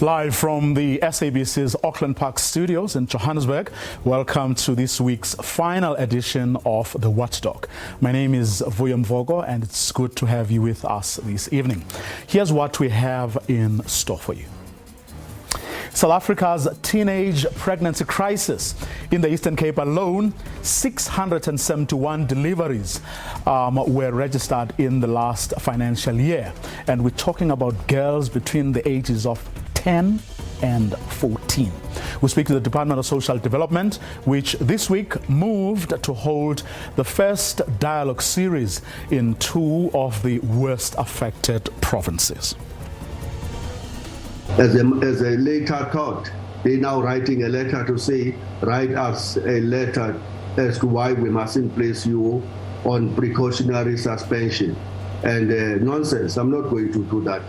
Live from the SABC's Auckland Park studios in Johannesburg, welcome to this week's final edition of the Watchdog. My name is Vuyo Mvogo and it's good to have you with us this evening. Here's what we have in store for you. South Africa's teenage pregnancy crisis. In the Eastern Cape alone, 671 deliveries were registered in the last financial year. And we're talking about girls between the ages of 10 and 14. We speak to the Department of Social Development, which this week moved to hold the first dialogue series in two of the worst affected provinces. As a later thought, they're now writing a letter to say, write us a letter as to why we mustn't place you on precautionary suspension. And nonsense, I'm not going to do that.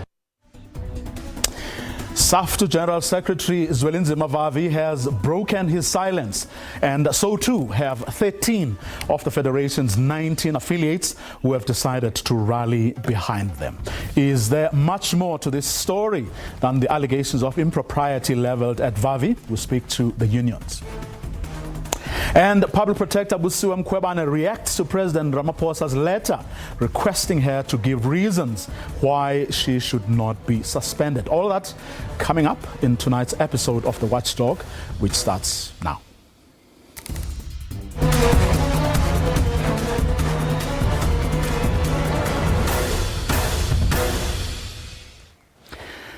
Saftu General Secretary Zwelinzima Mavavi has broken his silence, and so too have 13 of the Federation's 19 affiliates who have decided to rally behind them. Is there much more to this story than the allegations of impropriety leveled at Vavi? We speak to the unions. And Public Protector Busiwa Mkhwebane reacts to President Ramaphosa's letter requesting her to give reasons why she should not be suspended. All that coming up in tonight's episode of The Watchdog, which starts now.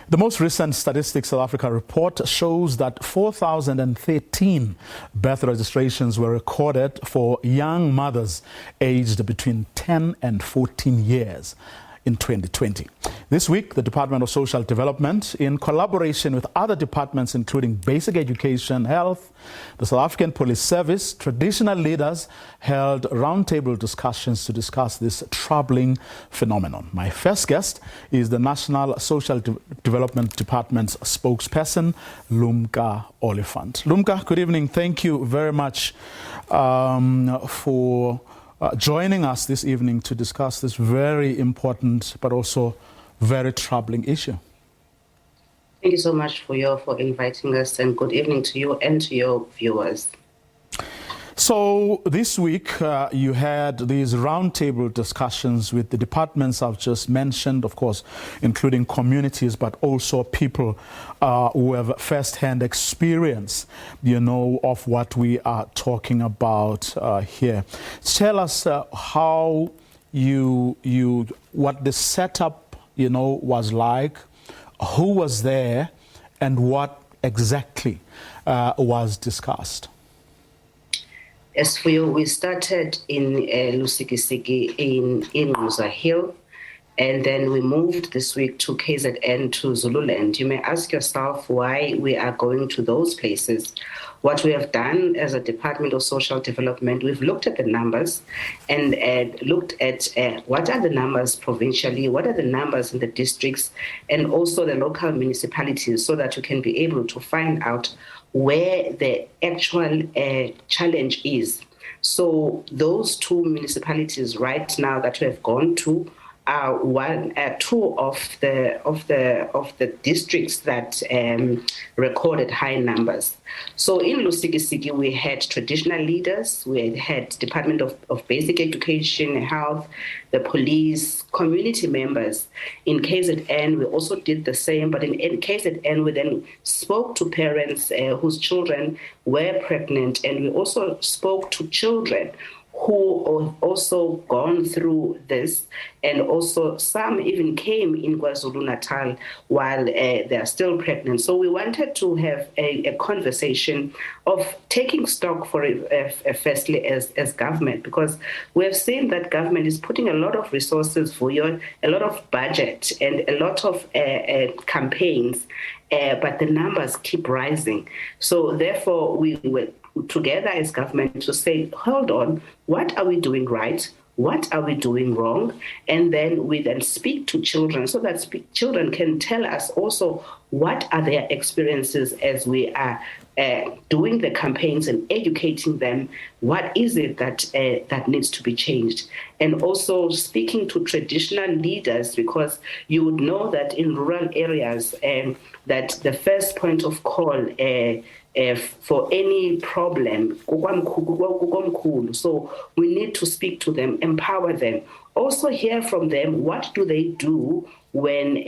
The most recent Statistics South Africa report shows that 4,013 birth registrations were recorded for young mothers aged between 10 and 14 years in 2020. This week, the Department of Social Development, in collaboration with other departments including Basic Education, Health, the South African Police Service, traditional leaders held roundtable discussions to discuss this troubling phenomenon. My first guest is the National Social Development Department's spokesperson, Lumka Oliphant. Lumka, good evening. Thank you very much for joining us this evening to discuss this very important but also very troubling issue. Thank you so much for inviting us, and good evening to you and to your viewers. So this week you had these roundtable discussions with the departments I've just mentioned, of course, including communities, but also people who have first-hand experience, of what we are talking about here. Tell us how what the setup, was like, who was there, and what exactly was discussed. As for you, we started in Lusikisiki in Musa Hill, and then we moved this week to KZN, to Zululand. You may ask yourself why we are going to those places. What we have done as a Department of Social Development, we've looked at the numbers and looked at what are the numbers provincially, what are the numbers in the districts, and also the local municipalities, so that you can be able to find out where the actual challenge is. So those two municipalities right now that we have gone to are two of the districts that recorded high numbers. So in Lusikisiki, we had traditional leaders, we had Department of Basic Education, Health, the police, community members. In KZN, we also did the same, but in KZN, we then spoke to parents whose children were pregnant, and we also spoke to children who have also gone through this, and also some even came in KwaZulu-Natal while they are still pregnant. So we wanted to have a conversation of taking stock for firstly as government, because we have seen that government is putting a lot of resources for a lot of budget and a lot of campaigns, but the numbers keep rising. So therefore we were together as government to say, hold on, what are we doing right? What are we doing wrong? And then we then speak to children so that children can tell us also what are their experiences as we are doing the campaigns and educating them what is it that needs to be changed, and also speaking to traditional leaders, because you would know that in rural areas that the first point of call for any problem, so we need to speak to them, empower them, also hear from them what do they do when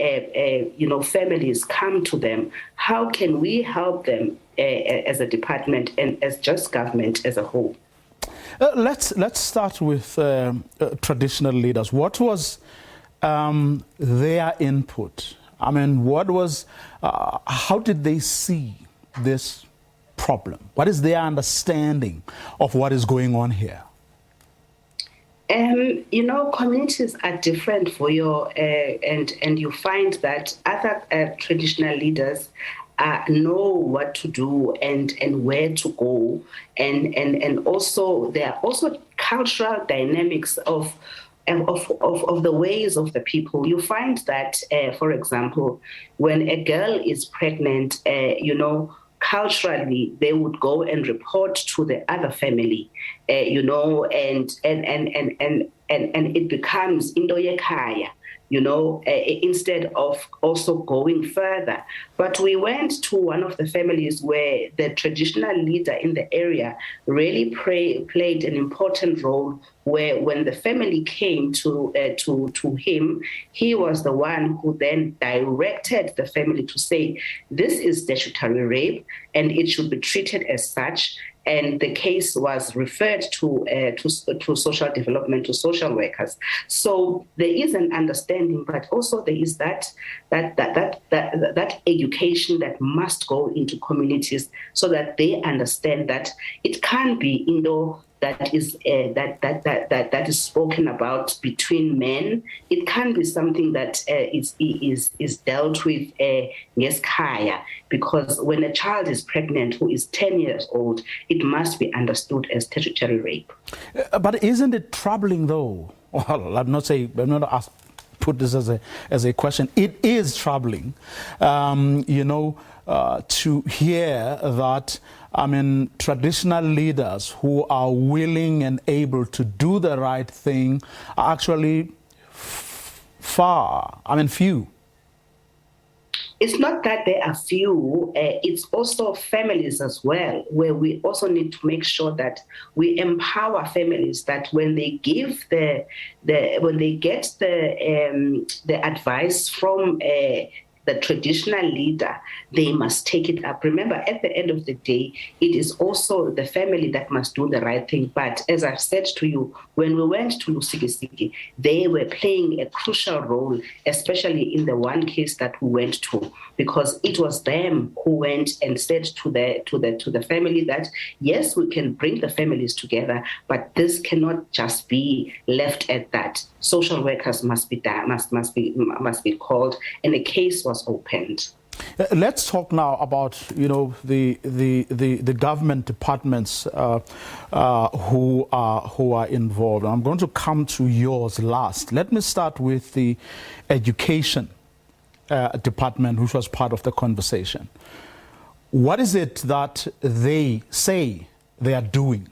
families come to them. How can we help them as a department and as just government as a whole? Let's start with traditional leaders. What was their input? I mean, how did they see this problem? What is their understanding of what is going on here? Communities are different for and you find that other traditional leaders know what to do and where to go, and also there are also cultural dynamics of the ways of the people. You find that, for example, when a girl is pregnant, culturally they would go and report to the other family, and it becomes into yekhaya, instead of also going further. But we went to one of the families where the traditional leader in the area really played an important role, where when the family came to him, he was the one who then directed the family to say, this is statutory rape and it should be treated as such. And the case was referred to social development, to social workers. So there is an understanding, but also there is that education that must go into communities so that they understand that it can't be that is spoken about between men. It can be something that is dealt with ngekhaya, because when a child is pregnant who is 10 years old, it must be understood as statutory rape. But isn't it troubling, though? Well, I'm not put this as a question. It is troubling, to hear that. I mean, traditional leaders who are willing and able to do the right thing are actually few. It's not that there are few, it's also families as well, where we also need to make sure that we empower families, that when they give when they get the advice from the traditional leader, they must take it up. Remember, at the end of the day, it is also the family that must do the right thing. But as I've said to you, when we went to Lusikisiki, they were playing a crucial role, especially in the one case that we went to, because it was them who went and said to the family that, yes, we can bring the families together, but this cannot just be left at that. Social workers must be called, and a case was opened. Let's talk now about the government departments who are involved. I'm going to come to yours last. Let me start with the education department, which was part of the conversation. What is it that they say they are doing?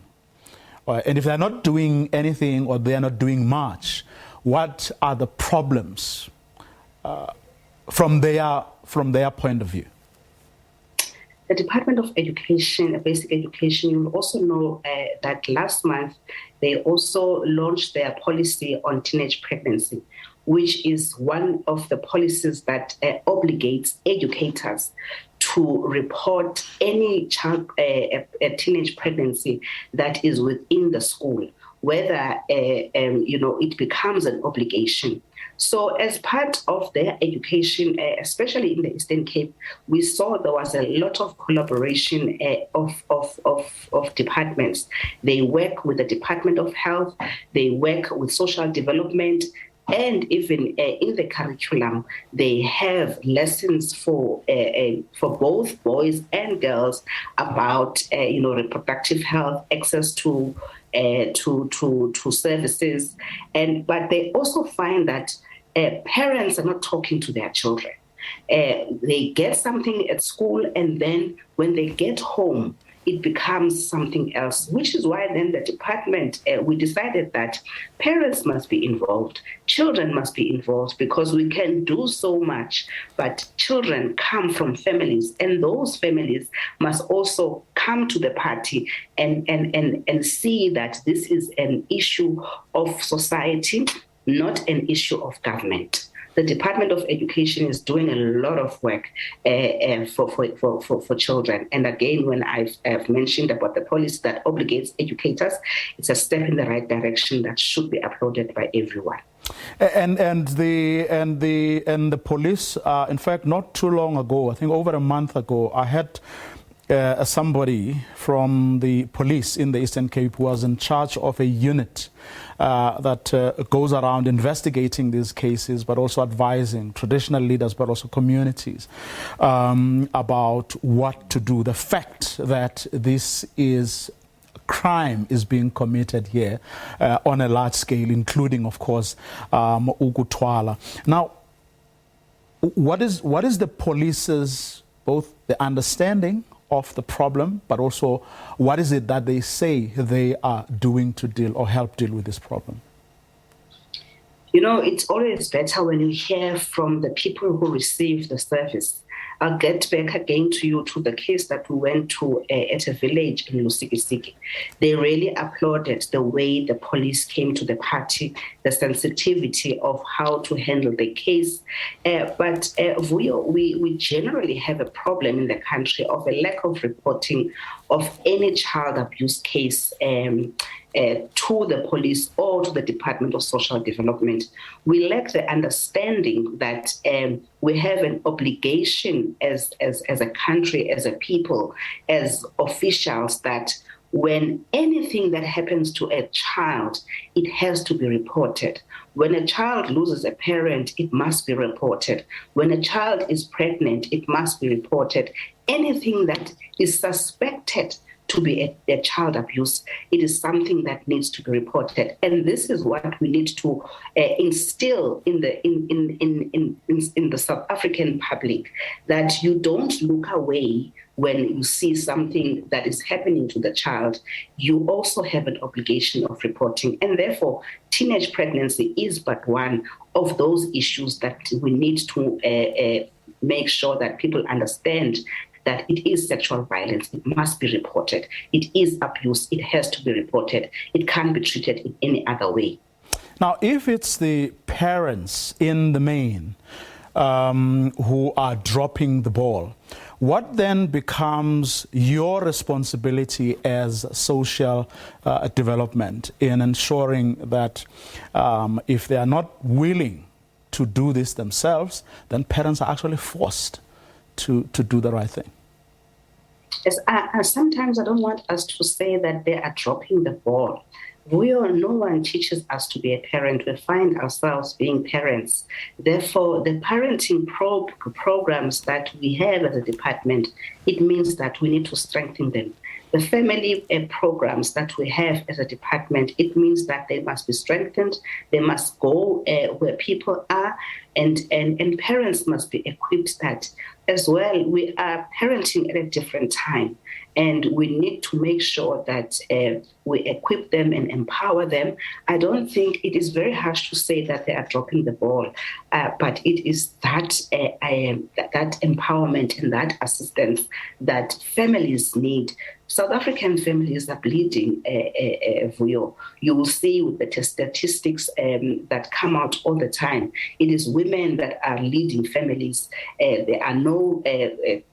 And if they're not doing anything or they are not doing much, what are the problems from their point of view? The Department of Education, Basic Education, you will also know that last month they also launched their policy on teenage pregnancy, which is one of the policies that obligates educators to report any child, a teenage pregnancy that is within the school, whether it becomes an obligation. So as part of their education, especially in the Eastern Cape, we saw there was a lot of collaboration of departments. They work with the Department of Health, they work with social development, and even in the curriculum, they have lessons for both boys and girls about reproductive health, access to services, but they also find that parents are not talking to their children. They get something at school, and then when they get home, it becomes something else, which is why then the department, we decided that parents must be involved, children must be involved, because we can do so much, but children come from families, and those families must also come to the party and see that this is an issue of society, not an issue of government. The Department of Education is doing a lot of work for children. And again, when I've mentioned about the policy that obligates educators, it's a step in the right direction that should be applauded by everyone. And the police, in fact, not too long ago, I think over a month ago, I had somebody from the police in the Eastern Cape who was in charge of a unit that goes around investigating these cases, but also advising traditional leaders, but also communities about what to do. The fact that this is crime is being committed here on a large scale, including, of course, ukutwala. Now, what is the police's both the understanding of the problem, but also what is it that they say they are doing to deal or help deal with this problem? You know, it's always better when you hear from the people who receive the service. I'll get back again to you to the case that we went to at a village in Lusikisiki. They really applauded the way the police came to the party, the sensitivity of how to handle the case. But we generally have a problem in the country of a lack of reporting of any child abuse case to the police or to the Department of Social Development. We lack the understanding that we have an obligation as a country, as a people, as officials, that when anything that happens to a child, it has to be reported. When a child loses a parent, it must be reported. When a child is pregnant, it must be reported. Anything that is suspected to be a child abuse, it is something that needs to be reported. And this is what we need to instill in the South African public, that you don't look away when you see something that is happening to the child. You also have an obligation of reporting. And therefore, teenage pregnancy is but one of those issues that we need to make sure that people understand that it is sexual violence. It must be reported. It is abuse. It has to be reported. It can't be treated in any other way. Now, if it's the parents in the main who are dropping the ball, what then becomes your responsibility as social development in ensuring that if they are not willing to do this themselves, then parents are actually forced to do the right thing? Yes, sometimes I don't want us to say that they are dropping the ball. No one teaches us to be a parent. We find ourselves being parents. Therefore, the parenting programs that we have as a department, it means that we need to strengthen them. The family programs that we have as a department, it means that they must be strengthened. They must go where people are, and parents must be equipped that as well. We are parenting at a different time, and we need to make sure that we equip them and empower them. I don't think it is very harsh to say that they are dropping the ball, but it is that empowerment and that assistance that families need. South African families are bleeding, Vuyo. You will see with the statistics that come out all the time. It is women that are leading families. There are no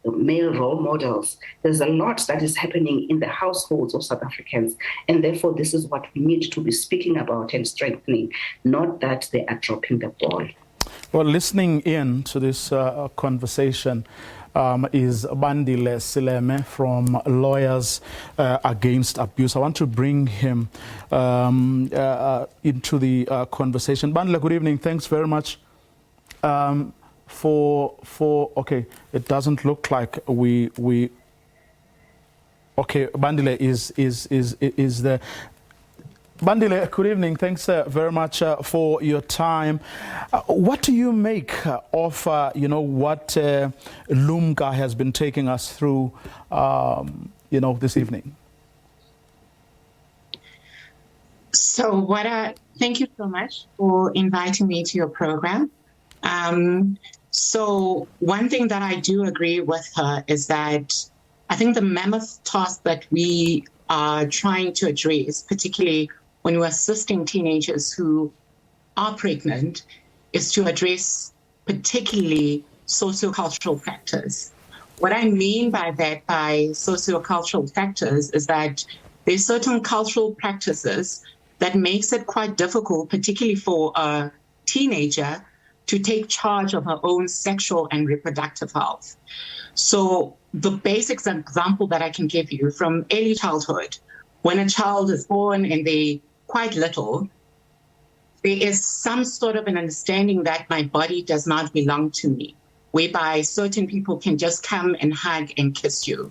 male role models. There's a lot that is happening in the households of South Africans. And therefore, this is what we need to be speaking about and strengthening, not that they are dropping the ball. Well, listening in to this conversation is Bandile Sileme from Lawyers Against Abuse. I want to bring him into the conversation. Bandile, good evening. Thanks very much okay, it doesn't look like we okay, Bandile is the Bandile, good evening. Thanks very much for your time. What do you make of, what Lumka has been taking us through, this evening? So thank you so much for inviting me to your program. So one thing that I do agree with her is that I think the mammoth task that we are trying to address, particularly when we're assisting teenagers who are pregnant, is to address particularly sociocultural factors. What I mean by that, by sociocultural factors, is that there's certain cultural practices that makes it quite difficult, particularly for a teenager, to take charge of her own sexual and reproductive health. So the basic example that I can give you from early childhood, when a child is born and they're quite little, there is some sort of an understanding that my body does not belong to me, whereby certain people can just come and hug and kiss you.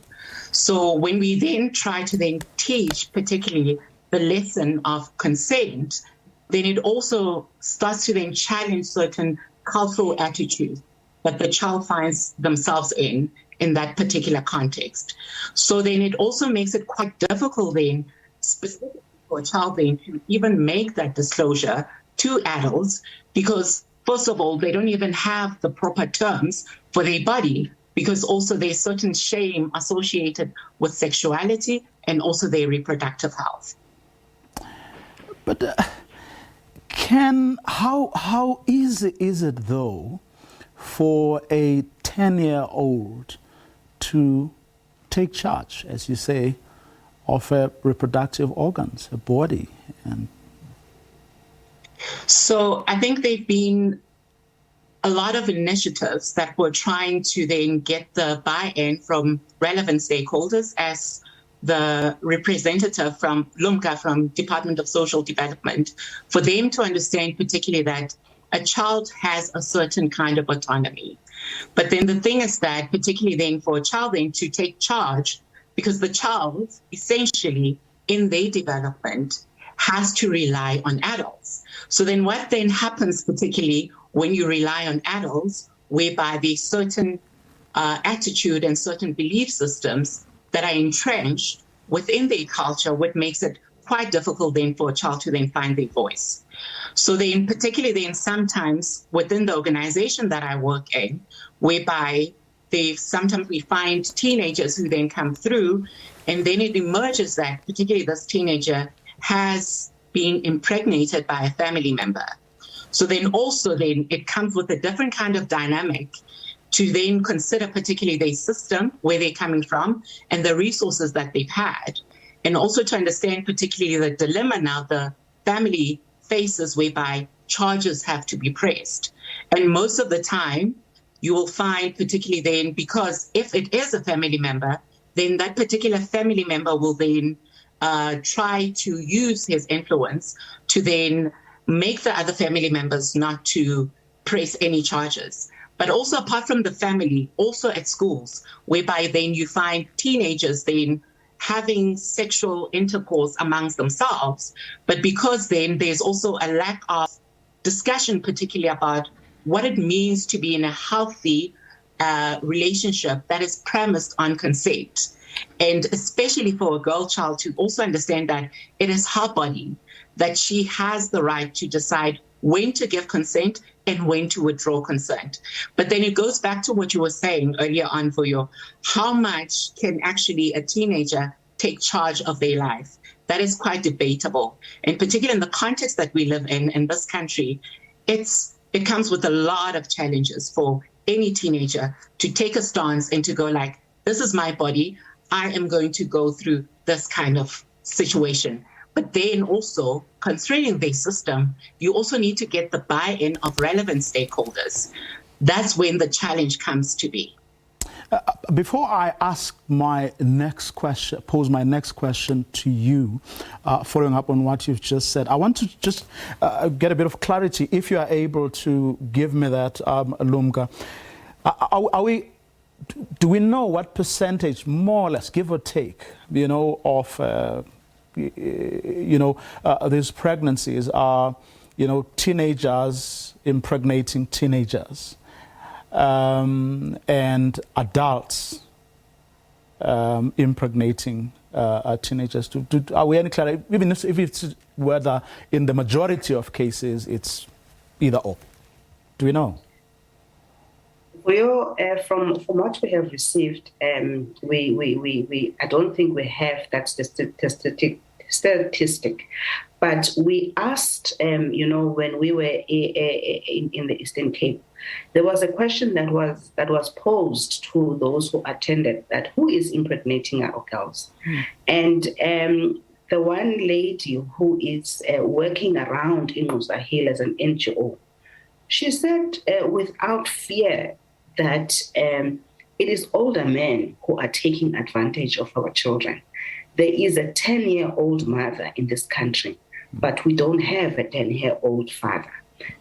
So when we then try to then teach, particularly the lesson of consent, then it also starts to then challenge certain cultural attitudes that the child finds themselves in that particular context. So then it also makes it quite difficult then, specifically for a child then, to even make that disclosure to adults, because first of all, they don't even have the proper terms for their body, because also there's certain shame associated with sexuality and also their reproductive health. But how easy is it though for a 10-year-old to take charge, as you say, of reproductive organs, a body? So I think there've been a lot of initiatives that were trying to then get the buy-in from relevant stakeholders, as the representative from Lumka, from Department of Social Development, for them to understand particularly that a child has a certain kind of autonomy. But then the thing is that, particularly then for a child then to take charge, because the child essentially in their development has to rely on adults. So then what then happens, particularly when you rely on adults, whereby there's certain attitude and certain belief systems that are entrenched within their culture, what makes it quite difficult then for a child to then find their voice. So then particularly then sometimes within the organization that I work in, whereby sometimes we find teenagers who then come through, and then it emerges that particularly this teenager has been impregnated by a family member. So then also then it comes with a different kind of dynamic to then consider particularly their system, where they're coming from, and the resources that they've had. And also to understand particularly the dilemma now the family faces, whereby charges have to be pressed. And most of the time, you will find particularly then, because if it is a family member, then that particular family member will then try to use his influence to then make the other family members not to press any charges. But also apart from the family, also at schools, whereby then you find teenagers then having sexual intercourse amongst themselves. But because then there's also a lack of discussion, particularly about what it means to be in a healthy relationship that is premised on consent. And especially for a girl child to also understand that it is her body, that she has the right to decide when to give consent and when to withdraw consent. But then it goes back to what you were saying earlier on, Vuyo, how much can actually a teenager take charge of their life? That is quite debatable. And particularly in the context that we live in this country, it comes with a lot of challenges for any teenager to take a stance and to go like, this is my body, I am going to go through this kind of situation. But then also, constraining their system, you also need to get the buy-in of relevant stakeholders. That's when the challenge comes to be. Before I ask my next question, pose my next question to you, following up on what you've just said, I want to just get a bit of clarity, if you are able to give me that, Lumka. Do we know what percentage, more or less, give or take, of these pregnancies are, teenagers impregnating teenagers, and adults impregnating teenagers. Are we any clearer? Even if it's whether in the majority of cases it's either or. Do we know? Well, from what we have received, we I don't think we have that statistic, but we asked, when we were in the Eastern Cape, there was a question that was posed to those who attended, that who is impregnating our girls, and the one lady who is working around in Musa Hill as an NGO, she said without fear that it is older men who are taking advantage of our children. There is a 10-year-old mother in this country, but we don't have a 10-year-old father.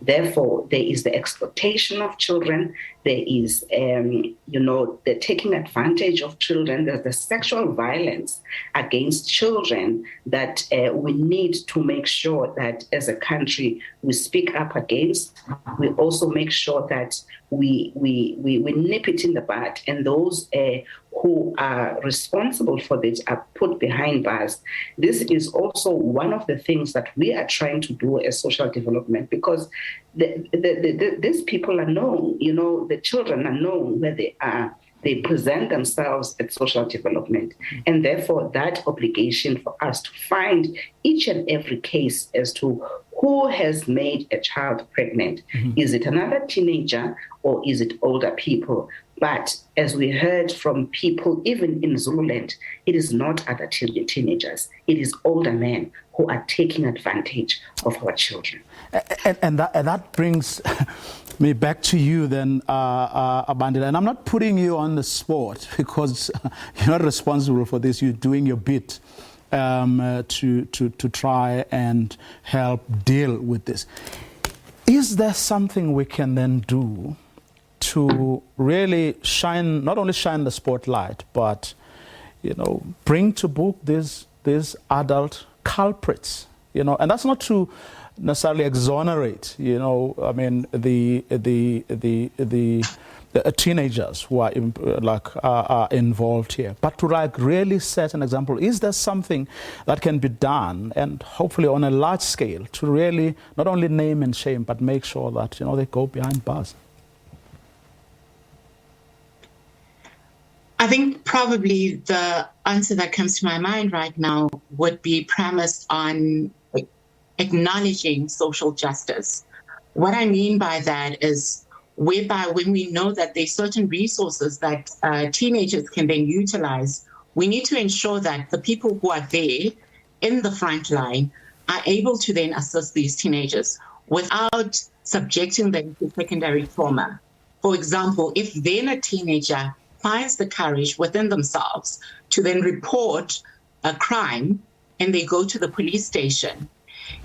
Therefore, there is the exploitation of children. There is, the taking advantage of children. There's the sexual violence against children that we need to make sure that as a country we speak up against. We also make sure that we nip it in the bud, and those who are responsible for this are put behind bars. This is also one of the things that we are trying to do as social development, because these people are known, the children are known where they are. They present themselves at social development. And therefore, that obligation for us to find each and every case as to who has made a child pregnant. Is it another teenager or is it older people? But as we heard from people, even in Zululand, it is not other teenagers. It is older men who are taking advantage of our children. And that brings me back to you then, Abandile. And I'm not putting you on the spot because you're not responsible for this. You're doing your bit to try and help deal with this. Is there something we can then do to really not only shine the spotlight, but bring to book these adult culprits? And that's not to necessarily exonerate, the teenagers who are involved here, but to really set an example. Is there something that can be done, and hopefully on a large scale, to really not only name and shame, but make sure that they go behind bars? I think probably the answer that comes to my mind right now would be premised on acknowledging social justice. What I mean by that is whereby when we know that there's certain resources that teenagers can then utilize, we need to ensure that the people who are there in the front line are able to then assist these teenagers without subjecting them to secondary trauma. For example, if then a teenager finds the courage within themselves to then report a crime and they go to the police station,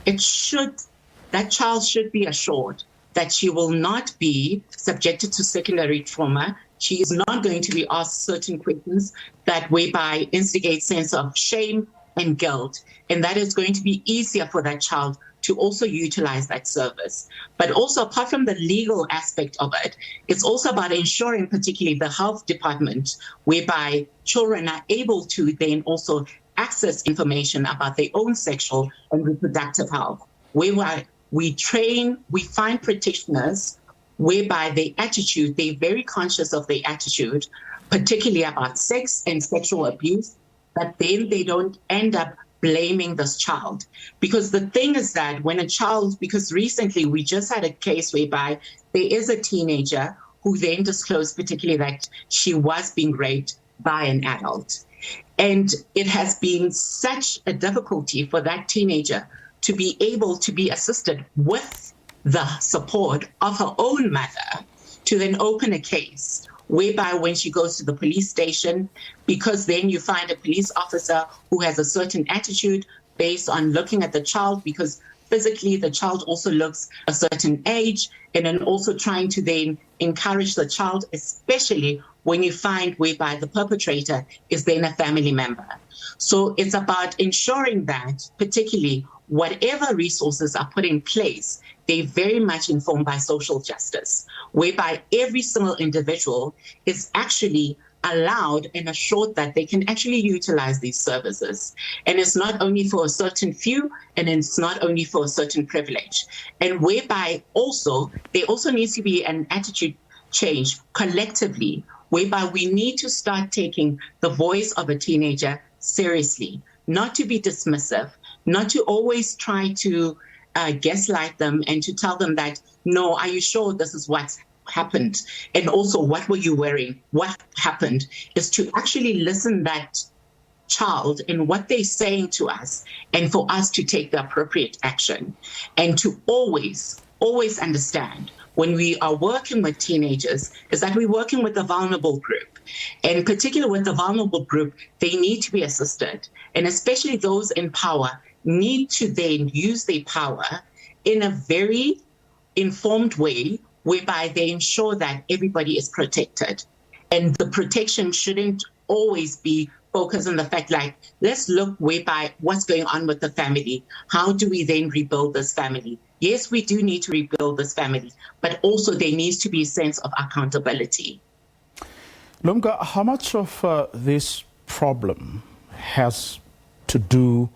that child should be assured that she will not be subjected to secondary trauma. She is not going to be asked certain questions that whereby instigate sense of shame and guilt. And that is going to be easier for that child to also utilize that service. But also, apart from the legal aspect of it, it's also about ensuring particularly the health department, whereby children are able to then also access information about their own sexual and reproductive health, whereby we find practitioners whereby they're very conscious of their attitude, particularly about sex and sexual abuse, but then they don't end up blaming this child. Because the thing is that when a child, because recently we just had a case whereby there is a teenager who then disclosed particularly that she was being raped by an adult. And it has been such a difficulty for that teenager to be able to be assisted with the support of her own mother to then open a case, whereby when she goes to the police station, because then you find a police officer who has a certain attitude based on looking at the child, because physically the child also looks a certain age, and then also trying to then encourage the child, especially when you find whereby the perpetrator is then a family member. So it's about ensuring that, particularly whatever resources are put in place, they're very much informed by social justice, whereby every single individual is actually allowed and assured that they can actually utilize these services. And it's not only for a certain few, and it's not only for a certain privilege. And whereby also, there also needs to be an attitude change collectively, whereby we need to start taking the voice of a teenager seriously, not to be dismissive, not to always try to gaslight them and to tell them that, no, are you sure this is what's happened? And also, what were you wearing? What happened? Is to actually listen that child and what they're saying to us, and for us to take the appropriate action, and to always understand when we are working with teenagers is that we're working with a vulnerable group. And in particular with the vulnerable group, they need to be assisted. And especially those in power need to then use their power in a very informed way, whereby they ensure that everybody is protected. And the protection shouldn't always be focused on the fact, like, let's look whereby what's going on with the family. How do we then rebuild this family? Yes, we do need to rebuild this family, but also there needs to be a sense of accountability. Lumka, how much of this problem has to do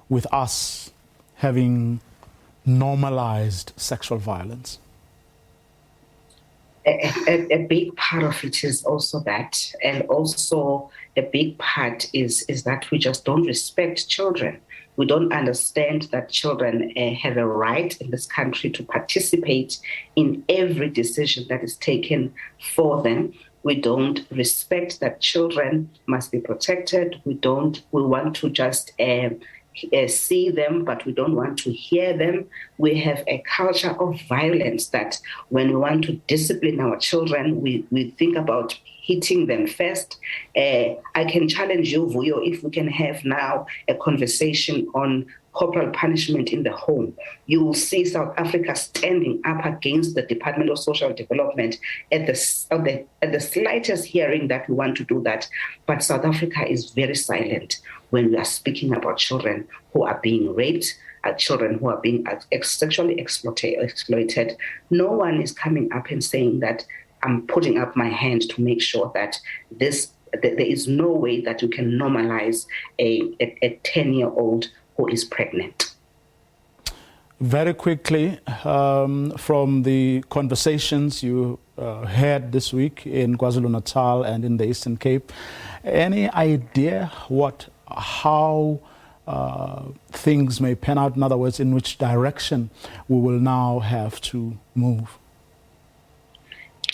with us having normalized sexual violence? A big part of it is also that, and also a big part is that we just don't respect children. We don't understand that children have a right in this country to participate in every decision that is taken for them. We don't respect that children must be protected. We want to just see them, but we don't want to hear them. We have a culture of violence that when we want to discipline our children, we think about hitting them first. I can challenge you, Vuyo, if we can have now a conversation on corporal punishment in the home. You will see South Africa standing up against the Department of Social Development at the slightest hearing that we want to do that. But South Africa is very silent when we are speaking about children who are being raped, children who are being sexually exploited. No one is coming up and saying that I'm putting up my hand to make sure that there is no way that you can normalize a 10-year-old who is pregnant. Very quickly, from the conversations you had this week in KwaZulu-Natal and in the Eastern Cape, any idea how things may pan out? In other words, in which direction we will now have to move?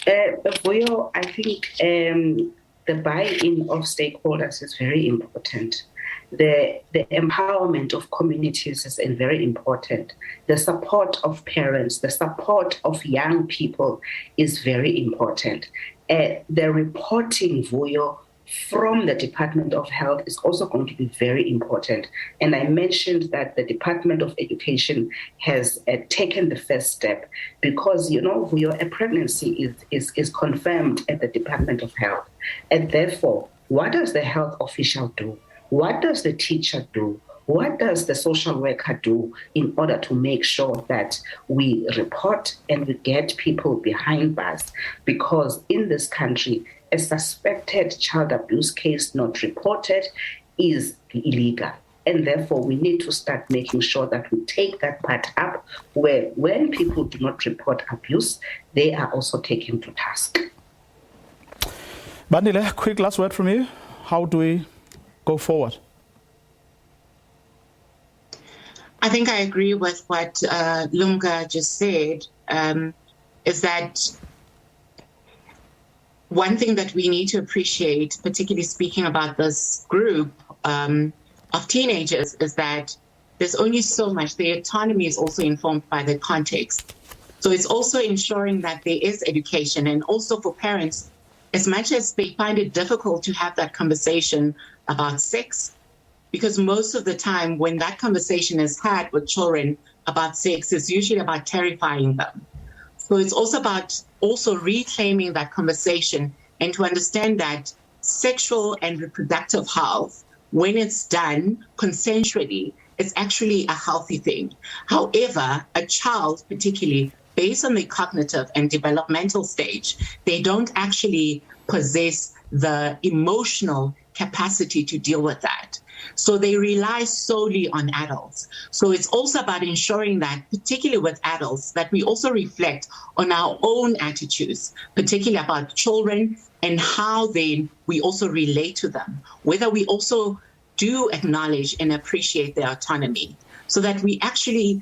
I think the buy-in of stakeholders is very important. The empowerment of communities is very important. The support of parents, the support of young people is very important. The reporting, Vuyo, from the Department of Health is also going to be very important. And I mentioned that the Department of Education has taken the first step because, Vuyo, a pregnancy is confirmed at the Department of Health. And therefore, what does the health official do? What does the teacher do? What does the social worker do in order to make sure that we report and we get people behind bars? Because in this country, a suspected child abuse case not reported is illegal. And therefore, we need to start making sure that we take that part up where when people do not report abuse, they are also taken to task. Bandile, quick last word from you. How do we go forward? I think I agree with what Lunga just said, is that one thing that we need to appreciate, particularly speaking about this group of teenagers, is that there's only so much. Their autonomy is also informed by the context. So it's also ensuring that there is education, and also for parents, as much as they find it difficult to have that conversation about sex, because most of the time when that conversation is had with children about sex, it's usually about terrifying them. So it's also about reclaiming that conversation and to understand that sexual and reproductive health, when it's done consensually, it's actually a healthy thing. However, a child, particularly based on their cognitive and developmental stage, they don't actually possess the emotional capacity to deal with that. So they rely solely on adults. So it's also about ensuring that, particularly with adults, that we also reflect on our own attitudes, particularly about children and how then we also relate to them, whether we also do acknowledge and appreciate their autonomy, so that we actually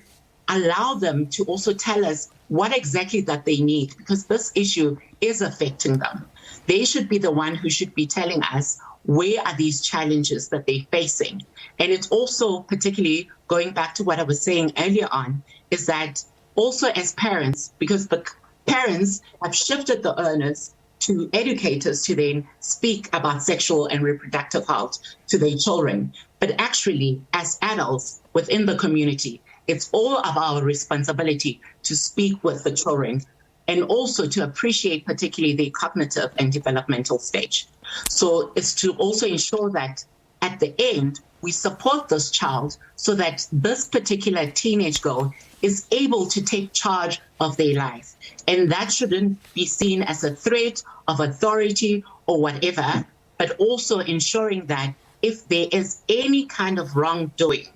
allow them to also tell us what exactly that they need, because this issue is affecting them. They should be the one who should be telling us where are these challenges that they're facing. And it's also particularly going back to what I was saying earlier on, is that also as parents, because the parents have shifted the onus to educators to then speak about sexual and reproductive health to their children. But actually, as adults within the community, it's all of our responsibility to speak with the children and also to appreciate particularly their cognitive and developmental stage. So it's to also ensure that at the end, we support this child so that this particular teenage girl is able to take charge of their life. And that shouldn't be seen as a threat of authority or whatever, but also ensuring that if there is any kind of wrongdoing,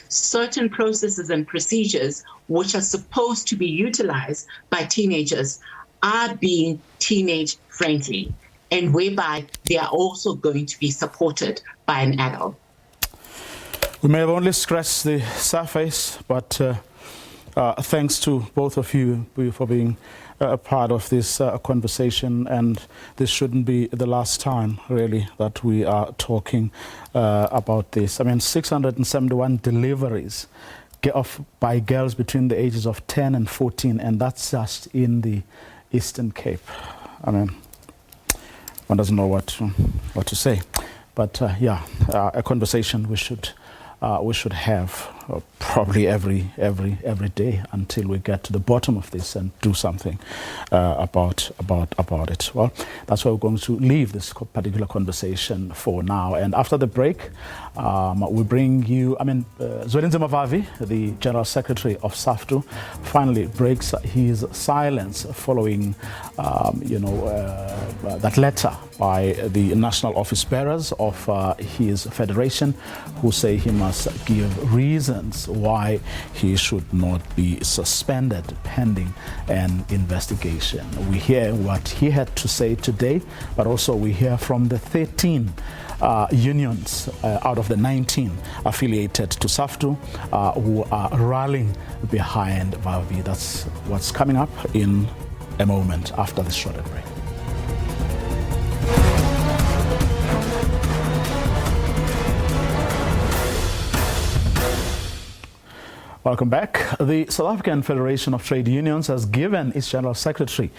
certain processes and procedures which are supposed to be utilized by teenagers are being teenage friendly, and whereby they are also going to be supported by an adult. We may have only scratched the surface, but thanks to both of you for being a part of this conversation, and this shouldn't be the last time, really, that we are talking about this. I mean, 671 deliveries by girls between the ages of 10 and 14, and that's just in the Eastern Cape. I mean, one doesn't know what to say, but yeah, a conversation we should have probably every day until we get to the bottom of this and do something about it. Well, that's why we're going to leave this particular conversation for now. And after the break, we bring you, Zwelinzima Vavi, the General Secretary of Saftu, finally breaks his silence following, that letter by the national office bearers of his federation, who say he must give reasons why he should not be suspended pending an investigation. We hear what he had to say today, but also we hear from the 13 unions out of the 19 affiliated to Saftu who are rallying behind Vavi. That's what's coming up in a moment after this short break. Welcome back. The South African Federation of Trade Unions has given its General Secretary,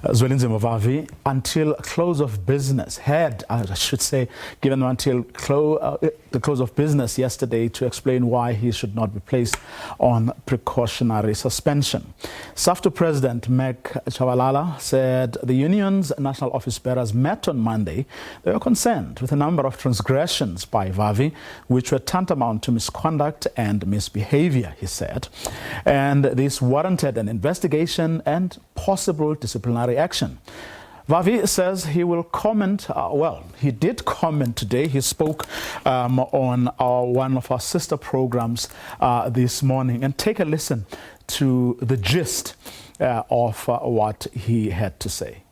Zwelinzima Vavi, until close of business, given him until the close of business yesterday to explain why he should not be placed on precautionary suspension. Saftu President Meg Chavalala said the union's national office bearers met on Monday. They were concerned with a number of transgressions by Vavi, which were tantamount to misconduct and misbehavior, he said, and this warranted an investigation and possible disciplinary action. Vavi says he will comment, he did comment today. He spoke on one of our sister programs this morning, and take a listen to the gist of what he had to say.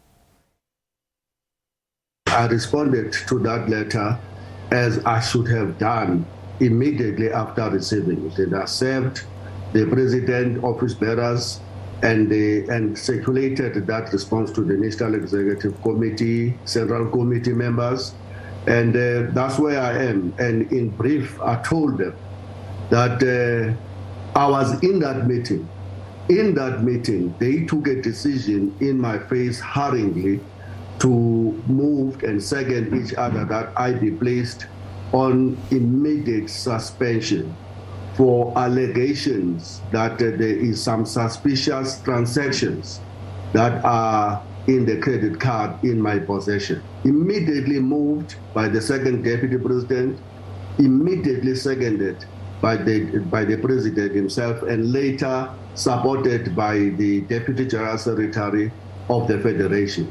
I responded to that letter as I should have done immediately after receiving it. And I served the president, office bearers, and circulated that response to the National Executive Committee, Central Committee members. And that's where I am. And in brief, I told them that I was in that meeting. In that meeting, they took a decision in my face hurriedly to move and second each other that I be placed on immediate suspension for allegations that there is some suspicious transactions that are in the credit card in my possession. Immediately moved by the second deputy president, immediately seconded by the president himself, and later supported by the deputy general secretary of the federation.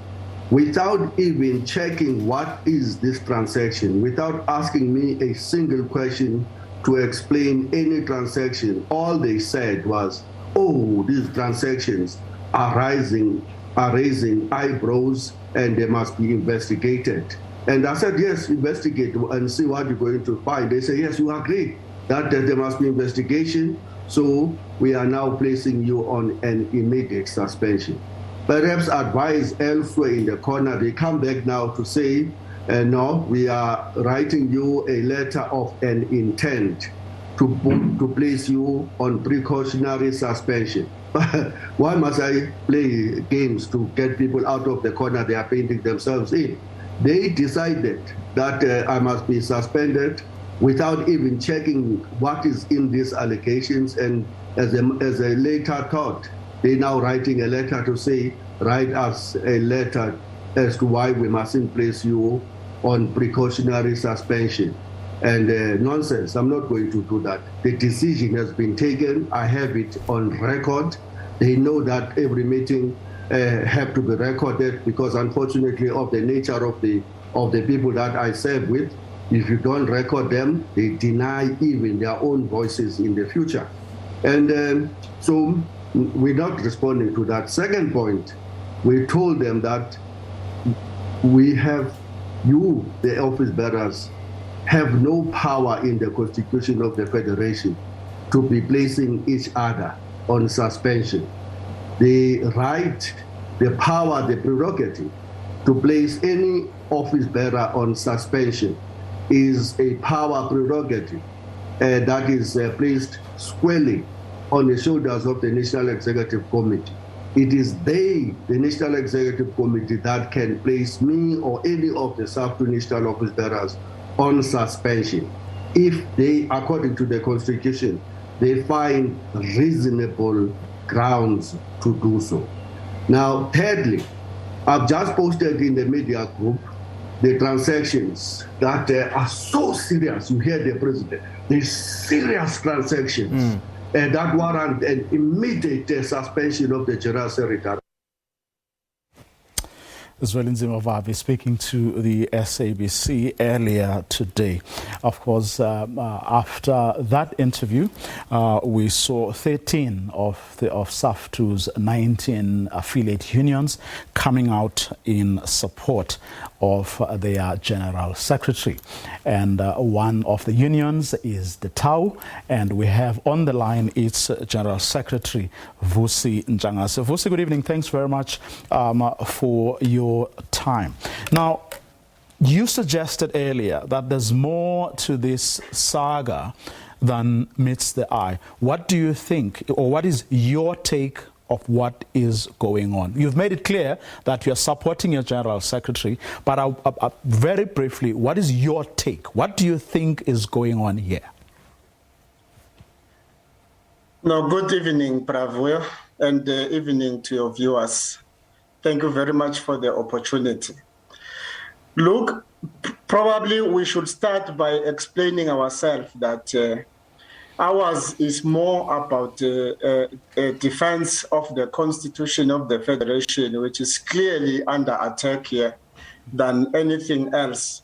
Without even checking what is this transaction, without asking me a single question to explain any transaction, all they said was, oh, these transactions are raising eyebrows and they must be investigated. And I said, yes, investigate and see what you're going to find. They say, yes, you agree that there must be investigation, so we are now placing you on an immediate suspension. Perhaps advised elsewhere in the corner, they come back now to say, no, we are writing you a letter of an intent to place you on precautionary suspension. Why must I play games to get people out of the corner they are painting themselves in? They decided that I must be suspended without even checking what is in these allegations, and as a later thought, they now writing a letter to say, write us a letter as to why we mustn't place you on precautionary suspension. And nonsense, I'm not going to do that. The decision has been taken. I have it on record. They know that every meeting have to be recorded because, unfortunately, of the nature of the people that I serve with, if you don't record them, they deny even their own voices in the future. And so we're not responding to that. Second point, we told them that we have, you, the office bearers, have no power in the Constitution of the Federation to be placing each other on suspension. The right, the power, the prerogative to place any office bearer on suspension is a power prerogative that is placed squarely on the shoulders of the National Executive Committee. It is the National Executive Committee that can place me or any of the Saftu national office bearers on suspension if they, according to the Constitution, they find reasonable grounds to do so. Now, thirdly, I've just posted in the media group the transactions that are so serious. You hear the president, these serious transactions that warrant an immediate suspension of the general secretary. Zwelinzima Vavi speaking to the SABC earlier today. Of course, after that interview, we saw 13 of Saftu's 19 affiliate unions coming out in support of their general secretary. And one of the unions is the TAU, and we have on the line its general secretary, Vusi Njangase. Vusi, good evening. Thanks very much for your time. Now, you suggested earlier that there's more to this saga than meets the eye. What do you think, or what is your take of what is going on? You've made it clear that you're supporting your general secretary, but very briefly, what is your take? What do you think is going on here? No, good evening, Bravo, and evening to your viewers. Thank you very much for the opportunity. Look, probably we should start by explaining ourselves that ours is more about a defense of the Constitution of the Federation, which is clearly under attack here, than anything else.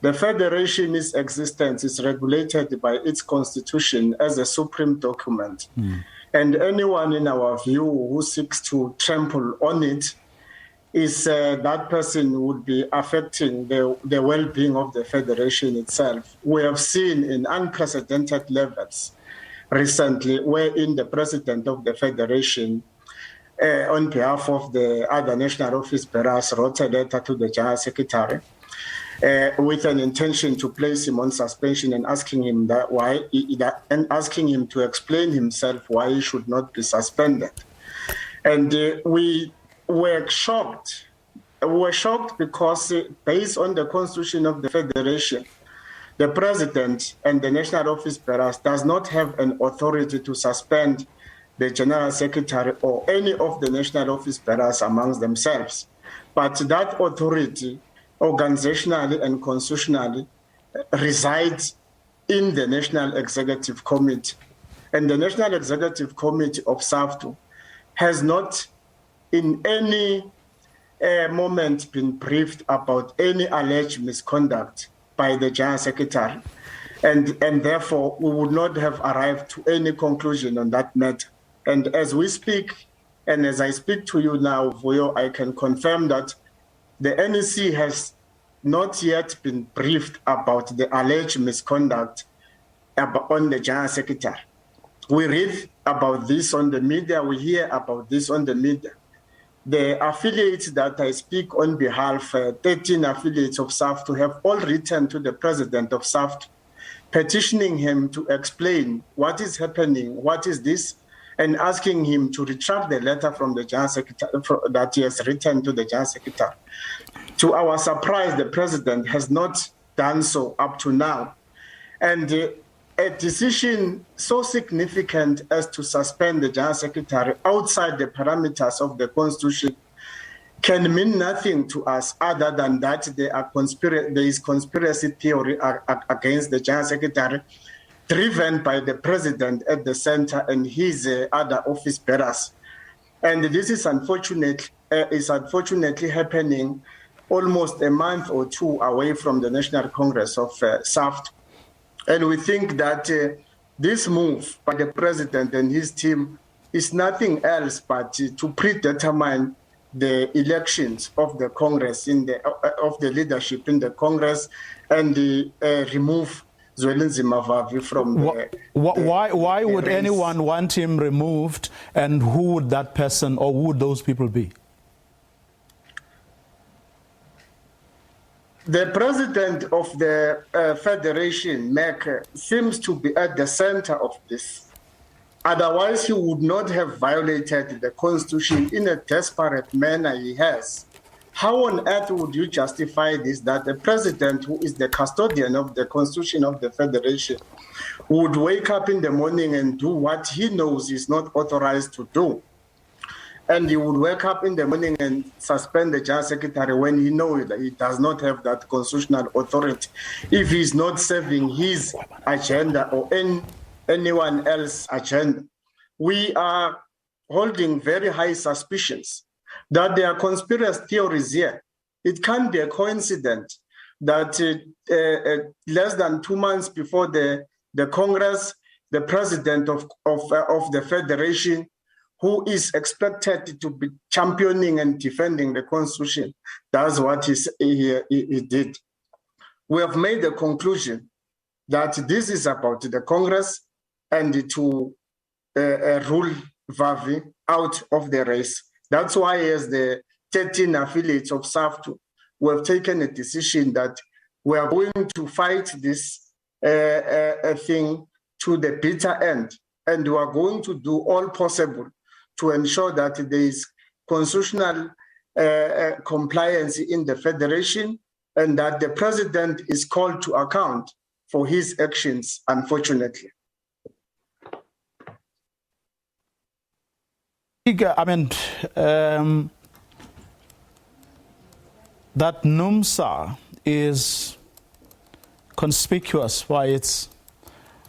The Federation's existence is regulated by its Constitution as a supreme document. And anyone in our view who seeks to trample on it is that person would be affecting the well-being of the Federation itself. We have seen in unprecedented levels recently wherein the president of the Federation, on behalf of the other national office bearers, wrote a letter to the General Secretary with an intention to place him on suspension and asking him asking him to explain himself why he should not be suspended. And we were shocked. We were shocked because based on the Constitution of the Federation, the president and the national office bearers does not have an authority to suspend the general secretary or any of the national office bearers amongst themselves. but that authority, organizationally and constitutionally, resides in the National Executive Committee. And the National Executive Committee of Saftu has not in any moment been briefed about any alleged misconduct by the General Secretary. And therefore, we would not have arrived to any conclusion on that matter. And as we speak, and as I speak to you now, Vuyo, I can confirm that the NEC has not yet been briefed about the alleged misconduct on the General Secretary. We read about this on the media, we hear about this on the media. The affiliates that I speak on behalf, 13 affiliates of Saftu, have all written to the president of Saftu, petitioning him to explain what is happening, what is this, and asking him to retract the letter from the General Secretary that he has written to the General Secretary. To our surprise, the president has not done so up to now. And a decision so significant as to suspend the General Secretary outside the parameters of the Constitution can mean nothing to us other than that there is conspiracy theory against the General Secretary, driven by the president at the center and his other office bearers. And this is unfortunately happening almost a month or two away from the National Congress of Saftu. And we think that this move by the president and his team is nothing else but to predetermine the elections of the Congress, of the leadership in the Congress, and remove Zwelinzima Vavi from the Why would anyone want him removed, and who would that person or who would those people be? The president of the Federation, MEC, seems to be at the center of this. Otherwise, he would not have violated the Constitution in a desperate manner he has. How on earth would you justify this, that the president, who is the custodian of the Constitution of the Federation, would wake up in the morning and do what he knows is not authorized to do? And he would wake up in the morning and suspend the General Secretary when he knows that he does not have that constitutional authority, if he's not serving his agenda or anyone else's agenda. We are holding very high suspicions that there are conspiracy theories here. It can't be a coincidence that less than 2 months before the Congress, the president of the Federation, who is expected to be championing and defending the Constitution, that's what he did. We have made the conclusion that this is about the Congress and to rule Vavi out of the race. That's why, as the 13 affiliates of Saftu, we have taken a decision that we are going to fight this thing to the bitter end, and we are going to do all possible to ensure that there is constitutional compliance in the Federation and that the president is called to account for his actions, unfortunately. I mean, that NUMSA is conspicuous by its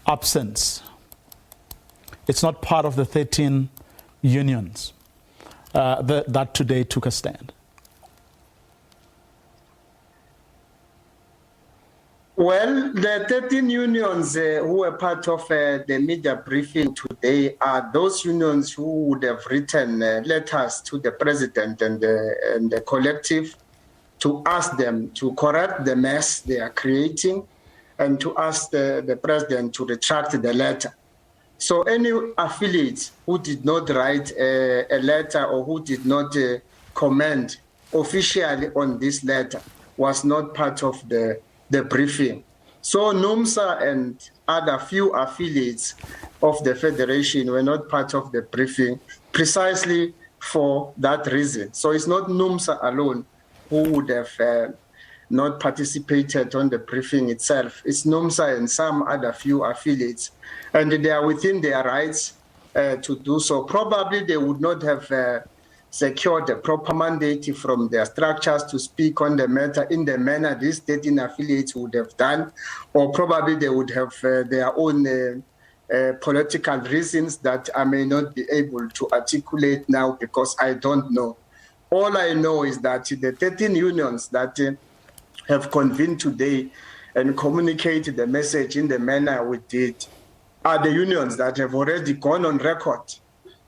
absence. It's not part of the 13 unions that today took a stand. Well, the 13 unions who were part of the media briefing today are those unions who would have written letters to the president and the collective to ask them to correct the mess they are creating and to ask the president to retract the letter. So any affiliate who did not write a letter or who did not comment officially on this letter was not part of the briefing. So NUMSA and other few affiliates of the Federation were not part of the briefing precisely for that reason. So it's not NUMSA alone who would have not participated on the briefing itself. It's NUMSA and some other few affiliates, and they are within their rights to do so. Probably they would not have secured a proper mandate from their structures to speak on the matter in the manner these 13 affiliates would have done, or probably they would have their own political reasons that I may not be able to articulate now because I don't know. All I know is that the 13 unions that have convened today and communicated the message in the manner we did are the unions that have already gone on record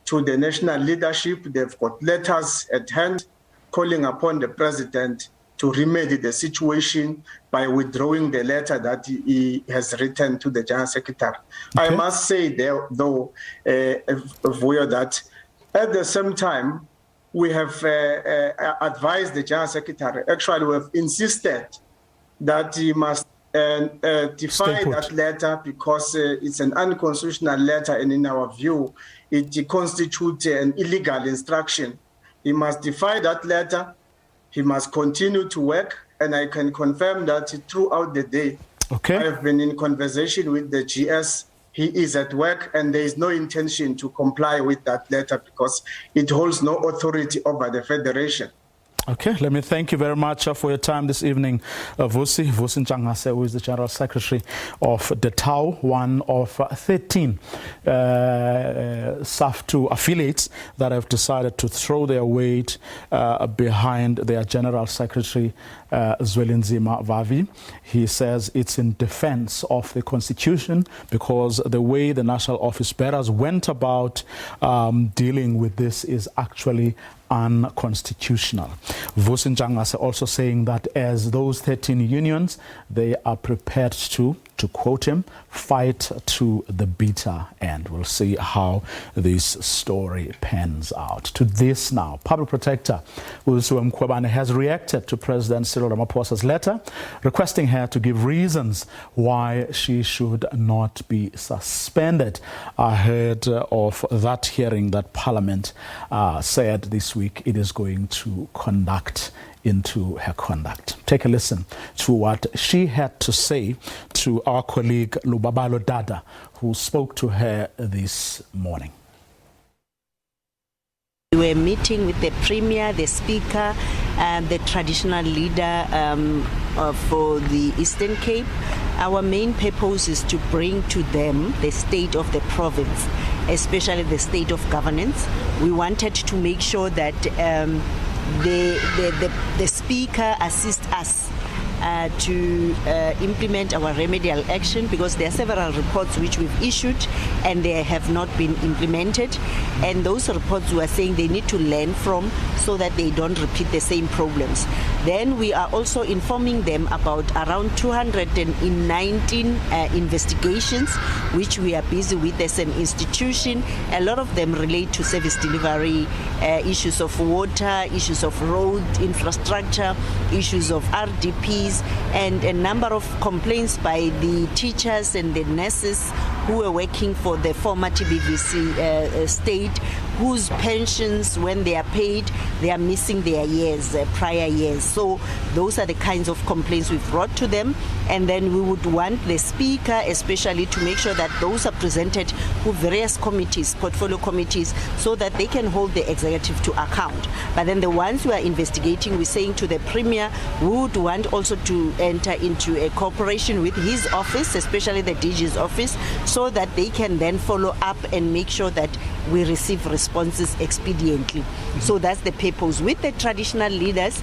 to the national leadership. They've got letters at hand calling upon the president to remedy the situation by withdrawing the letter that he has written to the General Secretary. Okay. I must say, though, Vuyo, that at the same time, we have advised the General Secretary, actually we have insisted that he must defy that letter because it's an unconstitutional letter, and in our view, it constitutes an illegal instruction. He must defy that letter. He must continue to work, and I can confirm that throughout the day. Okay. I have been in conversation with the GS. He is at work, and there is no intention to comply with that letter because it holds no authority over the Federation. Okay, let me thank you very much for your time this evening, Vusi Ntshangase, who is the General Secretary of the TAU, one of 13 Saftu affiliates that have decided to throw their weight behind their General Secretary, Zwelinzima Vavi. He says it's in defense of the Constitution because the way the national office bearers went about dealing with this is actually unconstitutional. Vusi Ntshangase also saying that as those 13 unions, they are prepared to quote him, fight to the bitter end. We'll see how this story pans out. To this now, Public Protector Usuwe Mkhwebane has reacted to President Cyril Ramaphosa's letter requesting her to give reasons why she should not be suspended ahead of that hearing that Parliament said this week it is going to conduct into her conduct. Take a listen to what she had to say to our colleague Lubabalo Dada, who spoke to her this morning. We were meeting with the Premier, the Speaker, and the traditional leader for the Eastern Cape. Our main purpose is to bring to them the state of the province, especially the state of governance. We wanted to make sure that the Speaker assists us to implement our remedial action, because there are several reports which we've issued and they have not been implemented, and those reports we are saying they need to learn from so that they don't repeat the same problems. Then we are also informing them about around 219 investigations which we are busy with as an institution. A lot of them relate to service delivery, issues of water, issues of road infrastructure, issues of RDPs, and a number of complaints by the teachers and the nurses who were working for the former TBVC state, whose pensions, when they are paid, they are missing their years, prior years. So those are the kinds of complaints we've brought to them. And then we would want the Speaker especially to make sure that those are presented to various committees, portfolio committees, so that they can hold the executive to account. But then the ones who are investigating, we're saying to the Premier, we would want also to enter into a cooperation with his office, especially the DG's office, so that they can then follow up and make sure that we receive responses expediently. So that's the purpose. With the traditional leaders,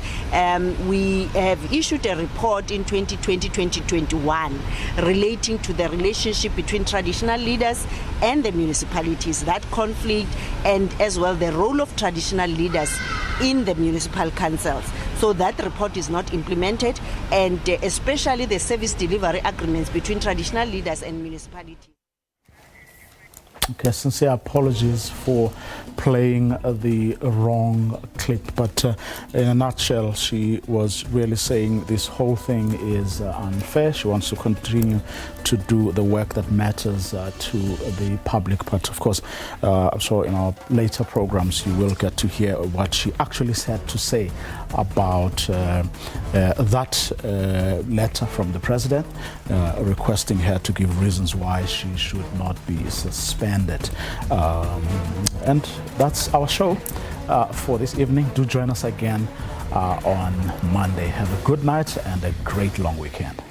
we have issued a report in 2020-2021 relating to the relationship between traditional leaders and the municipalities, that conflict, and as well the role of traditional leaders in the municipal councils. So that report is not implemented, and especially the service delivery agreements between traditional leaders and municipalities. Okay, sincere apologies for playing the wrong clip, but in a nutshell, she was really saying this whole thing is unfair. She wants to continue to do the work that matters to the public. But of course, I'm sure in our later programs you will get to hear what she actually said to say about that letter from the president requesting her to give reasons why she should not be suspended. And that's our show. for this evening. Do join us again on Monday. Have a good night and a great long weekend.